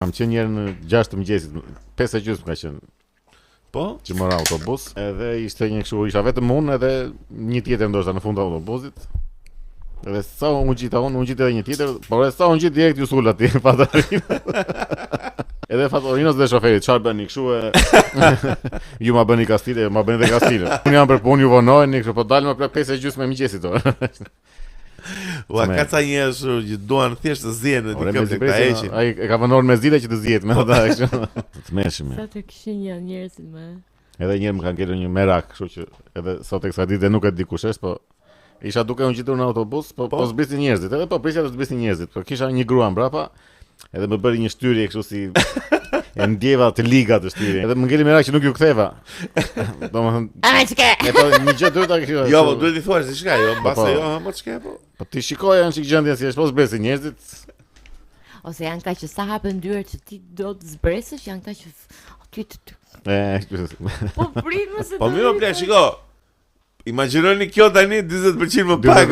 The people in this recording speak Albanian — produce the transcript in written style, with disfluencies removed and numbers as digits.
Kam qenë njerë në 6 të mëngjesit, 5:30 ka qenë. Po? Që mora autobus, edhe ishte një kështu, isha vetëm unë edhe një tjetër ndoshta në fund të autobusit. Edhe sa unë gjita edhe një tjetër, por edhe sa unë gjit direkt ju sul aty, Fatorina. Edhe Fatorinos dhe shoferit, çfarë bëni kështu e ju ma bëni kastile, ma bëni dhe kastile. Unë jam për punë, ju vonojeni kështu, po dalëm për 5:30 mëngjesit. Ua ka ca njerëz që duan thjesht të zihen në dikëm tek ta heqin. Ai e ka vënë me zile që të zihet me ata kështu. Të mëshëm. Sa të kishin janë njerëzit më. Edhe një herë më kanë ngelur një merak, kështu që edhe sot tek sa ditë nuk e di kush është, po isha duke unë gjitur në autobus, po zbrisin njerëzit. Edhe po prisja të zbrisin njerëzit. Po kisha një grua mbrapa, edhe më bëri një shtyrje kështu si e ndjeva të liga të shtyrje. Edhe më ngeli merak që nuk ju ktheva. Domethënë, A çka? e po një gjë duhet ta kishë. Jo, po duhet i thuash diçka, jo, mbase jo, po çka po. Po ti shikoja janë çik gjendjen si është, po zbresin njerëzit. Ose janë kaq që sa hapen dyert që ti do të zbresësh, janë kaq që po primë se. Po mirë, shiko. Imagjinoni kjo tani 40% më pak.